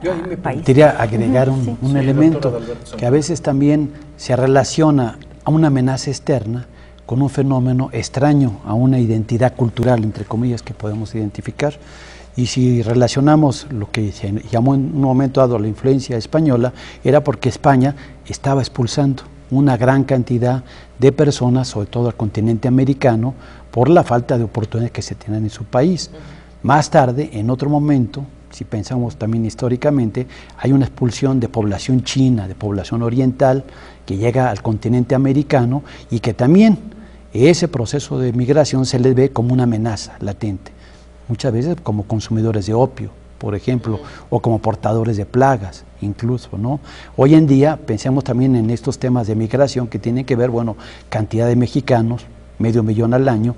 Yo ahí me país. permitiría agregar un elemento que a veces también se relaciona a una amenaza externa con un fenómeno extraño a una identidad cultural, entre comillas, que podemos identificar. Y si relacionamos lo que se llamó en un momento dado la influencia española, era porque España estaba expulsando una gran cantidad de personas, sobre todo al continente americano, por la falta de oportunidades que se tienen en su país. Más tarde, en otro momento, si pensamos también históricamente, hay una expulsión de población china, de población oriental, que llega al continente americano y que también ese proceso de migración se les ve como una amenaza latente, muchas veces como consumidores de opio, por ejemplo, o como portadores de plagas, incluso, ¿no? Hoy en día, pensemos también en estos temas de migración que tienen que ver, bueno, cantidad de mexicanos, 500,000 al año,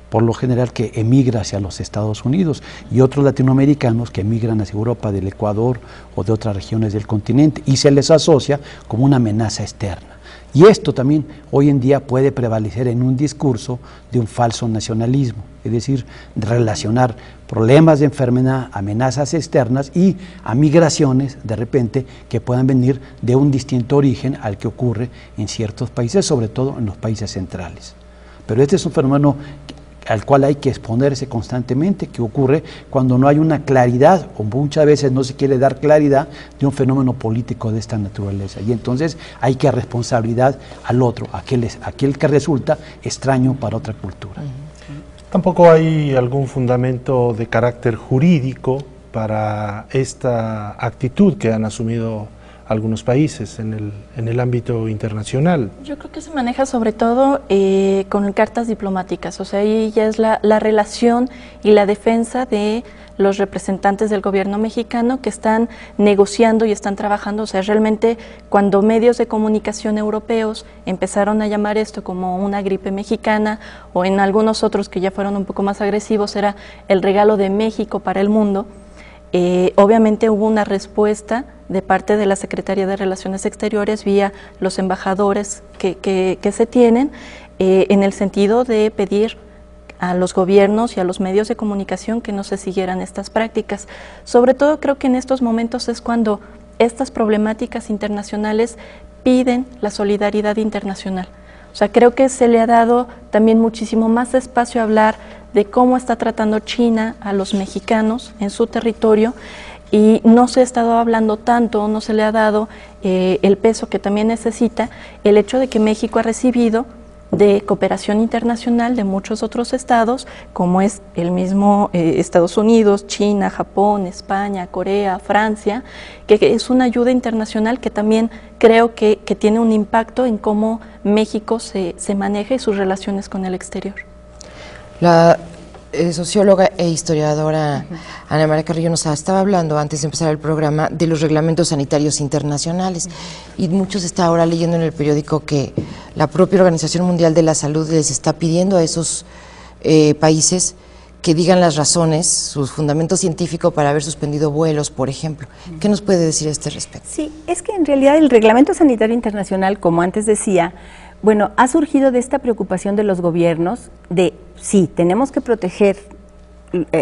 por lo general que emigra hacia los Estados Unidos, y otros latinoamericanos que emigran hacia Europa, del Ecuador o de otras regiones del continente, y se les asocia como una amenaza externa. Y esto también hoy en día puede prevalecer en un discurso de un falso nacionalismo, es decir, relacionar problemas de enfermedad, amenazas externas y a migraciones de repente que puedan venir de un distinto origen al que ocurre en ciertos países, sobre todo en los países centrales. Pero este es un fenómeno al cual hay que exponerse constantemente, que ocurre cuando no hay una claridad, o muchas veces no se quiere dar claridad de un fenómeno político de esta naturaleza. Y entonces hay que responsabilidad al otro, aquel que resulta extraño para otra cultura. ¿Tampoco hay algún fundamento de carácter jurídico para esta actitud que han asumido algunos países en el ámbito internacional? Yo creo que se maneja sobre todo con cartas diplomáticas, o sea, ahí ya es la relación y la defensa de los representantes del gobierno mexicano que están negociando y están trabajando. O sea, realmente cuando medios de comunicación europeos empezaron a llamar esto como una gripe mexicana, o en algunos otros que ya fueron un poco más agresivos, era el regalo de México para el mundo. Obviamente hubo una respuesta de parte de la Secretaría de Relaciones Exteriores vía los embajadores que se tienen en el sentido de pedir a los gobiernos y a los medios de comunicación que no se siguieran estas prácticas. Sobre todo creo que en estos momentos es cuando estas problemáticas internacionales piden la solidaridad internacional. O sea, creo que se le ha dado también muchísimo más espacio a hablar de cómo está tratando China a los mexicanos en su territorio, y no se ha estado hablando tanto, no se le ha dado el peso que también necesita el hecho de que México ha recibido de cooperación internacional de muchos otros estados, como es el mismo Estados Unidos, China, Japón, España, Corea, Francia, que es una ayuda internacional que también creo que tiene un impacto en cómo México se maneja y sus relaciones con el exterior. La socióloga e historiadora Ana María Carrillo nos estaba hablando antes de empezar el programa de los reglamentos sanitarios internacionales, y muchos está ahora leyendo en el periódico que la propia Organización Mundial de la Salud les está pidiendo a esos países que digan las razones, sus fundamentos científicos para haber suspendido vuelos, por ejemplo. ¿Qué nos puede decir a este respecto? Sí, es que en realidad el Reglamento Sanitario Internacional, como antes decía, bueno, ha surgido de esta preocupación de los gobiernos de, sí, tenemos que proteger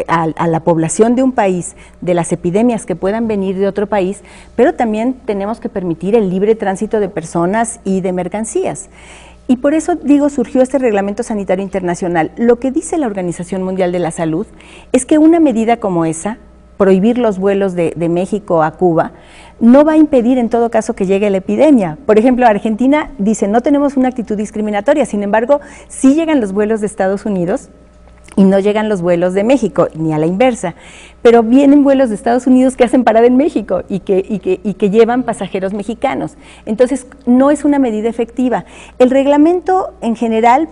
a la población de un país de las epidemias que puedan venir de otro país, pero también tenemos que permitir el libre tránsito de personas y de mercancías. Y por eso, digo, surgió este Reglamento Sanitario Internacional. Lo que dice la Organización Mundial de la Salud es que una medida como esa, prohibir los vuelos de México a Cuba, no va a impedir en todo caso que llegue la epidemia. Por ejemplo, Argentina dice, no tenemos una actitud discriminatoria, sin embargo, sí llegan los vuelos de Estados Unidos y no llegan los vuelos de México, ni a la inversa, pero vienen vuelos de Estados Unidos que hacen parada en México y que llevan pasajeros mexicanos. Entonces, no es una medida efectiva. El reglamento en general,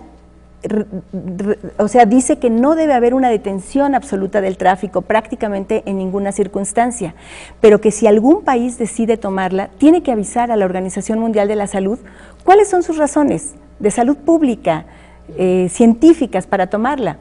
o sea, dice que no debe haber una detención absoluta del tráfico prácticamente en ninguna circunstancia, pero que si algún país decide tomarla, tiene que avisar a la Organización Mundial de la Salud cuáles son sus razones de salud pública, científicas para tomarla.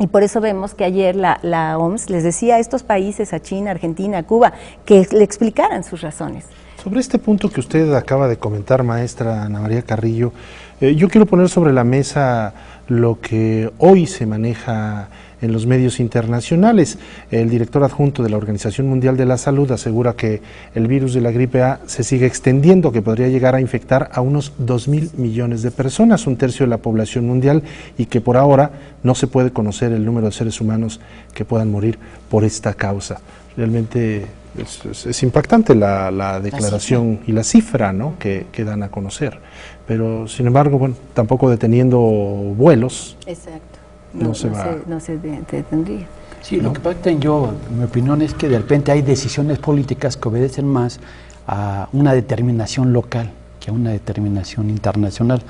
Y por eso vemos que ayer la OMS les decía a estos países, a China, Argentina, a Cuba, que le explicaran sus razones. Sobre este punto que usted acaba de comentar, maestra Ana María Carrillo, yo quiero poner sobre la mesa lo que hoy se maneja en los medios internacionales. El director adjunto de la Organización Mundial de la Salud asegura que el virus de la gripe A se sigue extendiendo, que podría llegar a infectar a unos 2.000 millones de personas, un tercio de la población mundial, y que por ahora no se puede conocer el número de seres humanos que puedan morir por esta causa. Realmente es impactante la declaración y la cifra, ¿no?, que dan a conocer. Pero, sin embargo, bueno, tampoco deteniendo vuelos. Exacto. No se detendría. Sí, ¿no? Lo que pasa es que mi opinión es que de repente hay decisiones políticas que obedecen más a una determinación local que a una determinación internacional.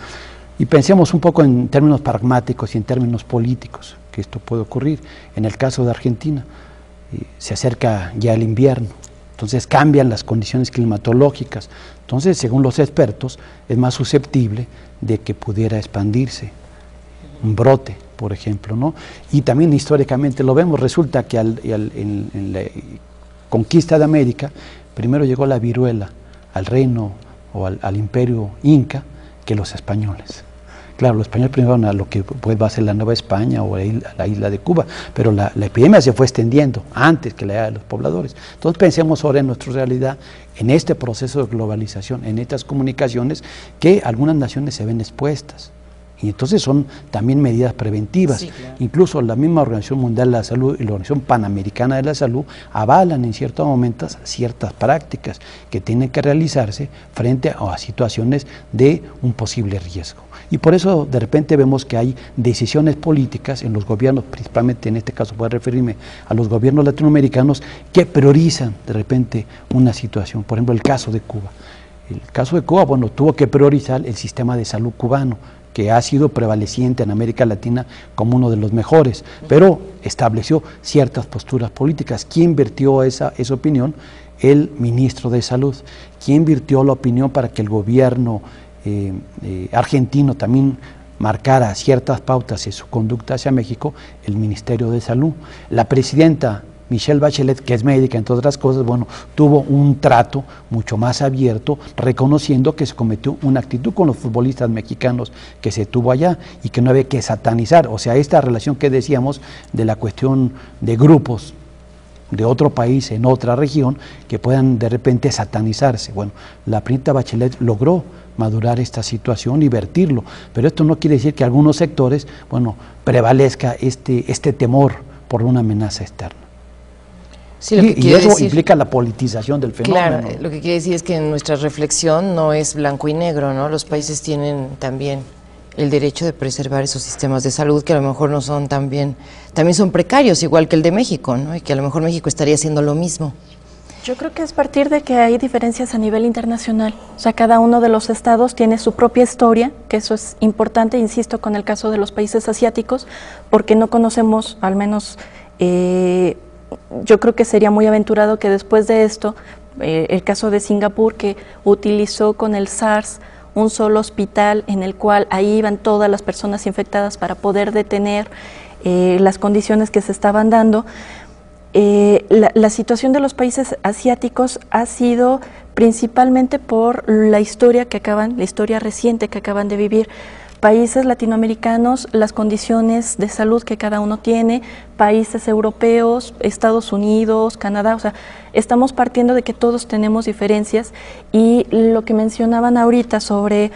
Y pensemos un poco en términos pragmáticos y en términos políticos, que esto puede ocurrir. En el caso de Argentina, se acerca ya el invierno, entonces cambian las condiciones climatológicas. Entonces, según los expertos, es más susceptible de que pudiera expandirse un brote, por ejemplo, ¿no? Y también históricamente lo vemos, resulta que en la conquista de América, primero llegó la viruela al reino o al imperio inca que los españoles. Claro, los españoles primero a lo que pues va a ser la Nueva España o a la isla de Cuba, pero la epidemia se fue extendiendo antes que la de los pobladores. Entonces pensemos ahora en nuestra realidad, en este proceso de globalización, en estas comunicaciones que algunas naciones se ven expuestas. Y entonces son también medidas preventivas. Sí, claro. Incluso la misma Organización Mundial de la Salud y la Organización Panamericana de la Salud avalan en ciertos momentos ciertas prácticas que tienen que realizarse frente a situaciones de un posible riesgo. Y por eso de repente vemos que hay decisiones políticas en los gobiernos, principalmente en este caso voy a referirme a los gobiernos latinoamericanos, que priorizan de repente una situación. Por ejemplo, el caso de Cuba. El caso de Cuba, bueno, tuvo que priorizar el sistema de salud cubano, que ha sido prevaleciente en América Latina como uno de los mejores, pero estableció ciertas posturas políticas. ¿Quién vertió esa opinión? El ministro de Salud. ¿Quién vertió la opinión para que el gobierno argentino también marcara ciertas pautas en su conducta hacia México? El Ministerio de Salud. La presidenta Michelle Bachelet, que es médica, entre otras cosas, bueno, tuvo un trato mucho más abierto, reconociendo que se cometió una actitud con los futbolistas mexicanos que se tuvo allá y que no había que satanizar. O sea, esta relación que decíamos de la cuestión de grupos de otro país en otra región que puedan de repente satanizarse. Bueno, la presidenta Bachelet logró madurar esta situación y vertirlo, pero esto no quiere decir que algunos sectores, bueno, prevalezca este temor por una amenaza externa. Sí, y eso implica la politización del fenómeno. Claro, lo que quiere decir es que nuestra reflexión no es blanco y negro, ¿no? Los países tienen también el derecho de preservar esos sistemas de salud que a lo mejor no son también son precarios, igual que el de México, ¿no? Y que a lo mejor México estaría haciendo lo mismo. Yo creo que es partir de que hay diferencias a nivel internacional. O sea, cada uno de los estados tiene su propia historia, que eso es importante, insisto, con el caso de los países asiáticos, porque no conocemos, al menos yo creo que sería muy aventurado que después de esto, el caso de Singapur, que utilizó con el SARS un solo hospital en el cual ahí iban todas las personas infectadas para poder detener las condiciones que se estaban dando. La situación de los países asiáticos ha sido principalmente por la historia reciente que acaban de vivir. Países latinoamericanos, las condiciones de salud que cada uno tiene, países europeos, Estados Unidos, Canadá, o sea, estamos partiendo de que todos tenemos diferencias, y lo que mencionaban ahorita sobre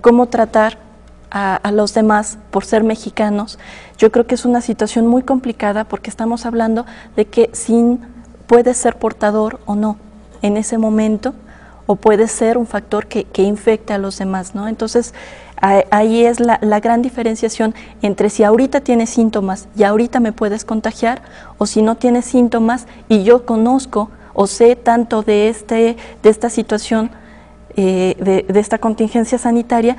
cómo tratar a los demás por ser mexicanos, yo creo que es una situación muy complicada, porque estamos hablando de que puedes ser portador o no en ese momento, o puede ser un factor que infecte a los demás, ¿no? Entonces, ahí es la gran diferenciación entre si ahorita tienes síntomas y ahorita me puedes contagiar, o si no tienes síntomas y yo conozco o sé tanto de esta situación, de esta contingencia sanitaria,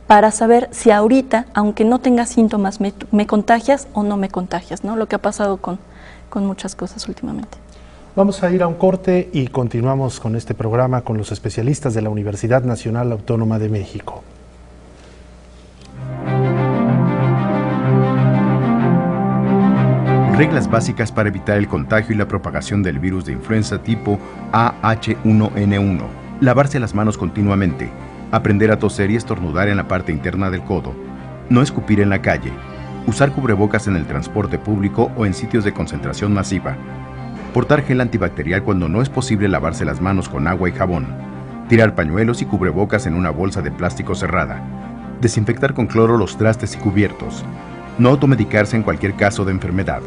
para saber si ahorita, aunque no tengas síntomas, me contagias o no me contagias, ¿no? Lo que ha pasado con muchas cosas últimamente. Vamos a ir a un corte y continuamos con este programa con los especialistas de la Universidad Nacional Autónoma de México. Reglas básicas para evitar el contagio y la propagación del virus de influenza tipo AH1N1. Lavarse las manos continuamente. Aprender a toser y estornudar en la parte interna del codo. No escupir en la calle. usar cubrebocas en el transporte público o en sitios de concentración masiva, portar gel antibacterial cuando no es posible lavarse las manos con agua y jabón, tirar pañuelos y cubrebocas en una bolsa de plástico cerrada, desinfectar con cloro los trastes y cubiertos, no automedicarse en cualquier caso de enfermedad.